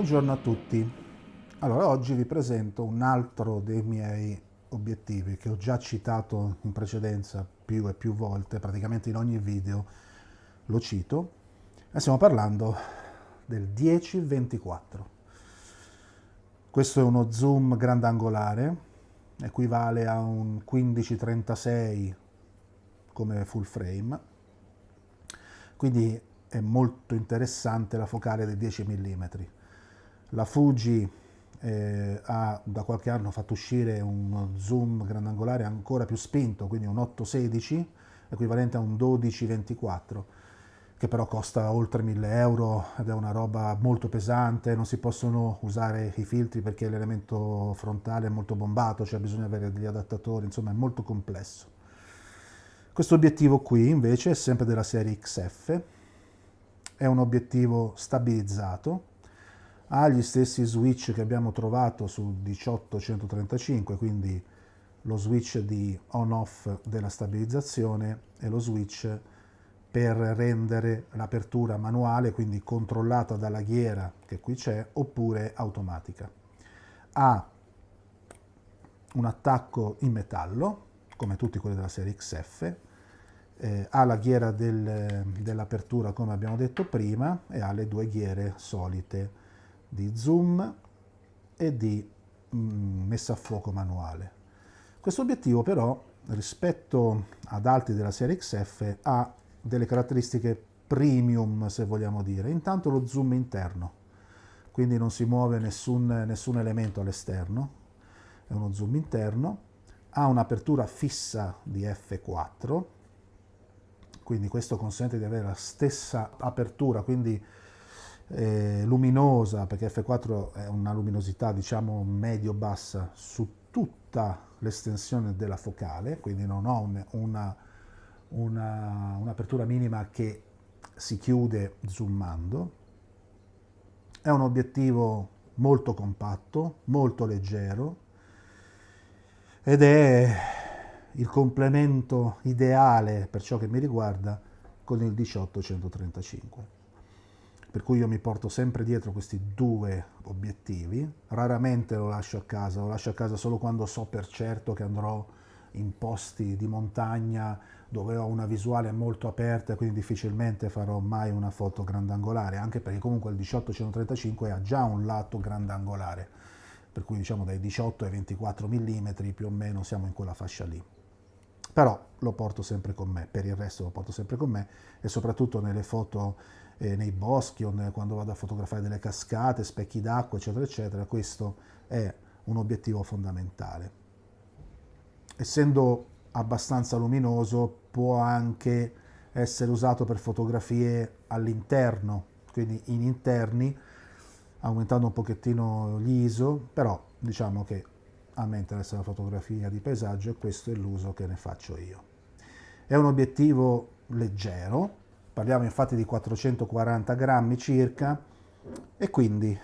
Buongiorno a tutti. Allora, oggi vi presento un altro dei miei obiettivi che ho già citato in precedenza più e più volte, praticamente in ogni video lo cito, e stiamo parlando del 10-24. Questo è uno zoom grandangolare, equivale a un 15-36 come full frame, quindi è molto interessante la focale dei 10 mm. La Fuji da qualche anno ha fatto uscire uno zoom grandangolare ancora più spinto, quindi un 8-16, equivalente a un 12-24, che però costa oltre 1000 euro ed è una roba molto pesante, non si possono usare i filtri perché l'elemento frontale è molto bombato, cioè bisogna avere degli adattatori, insomma è molto complesso. Questo obiettivo qui invece è sempre della serie XF, è un obiettivo stabilizzato, ha gli stessi switch che abbiamo trovato sul 18-135, quindi lo switch di on-off della stabilizzazione e lo switch per rendere l'apertura manuale, quindi controllata dalla ghiera che qui c'è, oppure automatica. Ha un attacco in metallo, come tutti quelli della serie XF, ha la ghiera dell'apertura come abbiamo detto prima e ha le due ghiere solite di zoom e di messa a fuoco manuale. Questo obiettivo però rispetto ad altri della serie XF ha delle caratteristiche premium, se vogliamo dire. Intanto lo zoom interno, quindi non si muove nessun elemento all'esterno, è uno zoom interno, ha un'apertura fissa di f4, quindi questo consente di avere la stessa apertura, quindi luminosa, perché f4 è una luminosità diciamo medio-bassa su tutta l'estensione della focale, quindi non ho un'apertura minima che si chiude zoomando. È un obiettivo molto compatto, molto leggero ed è il complemento ideale per ciò che mi riguarda con il 18-135. Per cui io mi porto sempre dietro questi due obiettivi, raramente lo lascio a casa solo quando so per certo che andrò in posti di montagna dove ho una visuale molto aperta e quindi difficilmente farò mai una foto grandangolare, anche perché comunque il 18-135 ha già un lato grandangolare, per cui diciamo dai 18 ai 24 mm più o meno siamo in quella fascia lì. Però lo porto sempre con me, per il resto lo porto sempre con me e soprattutto nelle foto nei boschi o quando vado a fotografare delle cascate, specchi d'acqua, eccetera, eccetera, questo è un obiettivo fondamentale. Essendo abbastanza luminoso, può anche essere usato per fotografie all'interno, quindi in interni, aumentando un pochettino l'ISO, però diciamo che a me interessa la fotografia di paesaggio e questo è l'uso che ne faccio io. È un obiettivo leggero, parliamo infatti di 440 grammi circa, e quindi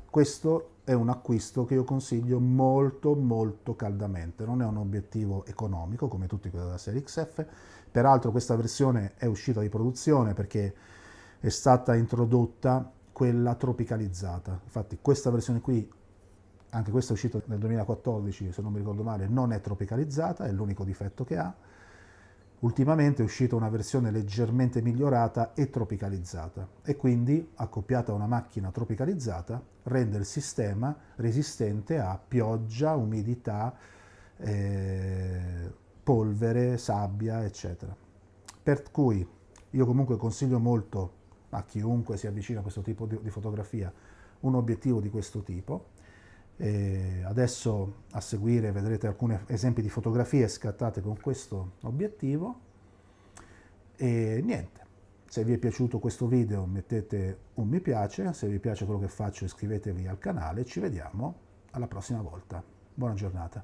questo è un acquisto che io consiglio molto molto caldamente. Non è un obiettivo economico come tutti quelli della serie XF, peraltro questa versione è uscita di produzione perché è stata introdotta quella tropicalizzata. Infatti questa versione qui, anche questa è uscita nel 2014 se non mi ricordo male, non è tropicalizzata, è l'unico difetto che ha. Ultimamente è uscita una versione leggermente migliorata e tropicalizzata e quindi, accoppiata a una macchina tropicalizzata, rende il sistema resistente a pioggia, umidità, polvere, sabbia, eccetera. Per cui io comunque consiglio molto a chiunque si avvicina a questo tipo di fotografia un obiettivo di questo tipo. Adesso a seguire vedrete alcuni esempi di fotografie scattate con questo obiettivo e niente, se vi è piaciuto questo video mettete un mi piace, se vi piace quello che faccio iscrivetevi al canale e ci vediamo alla prossima volta. Buona giornata.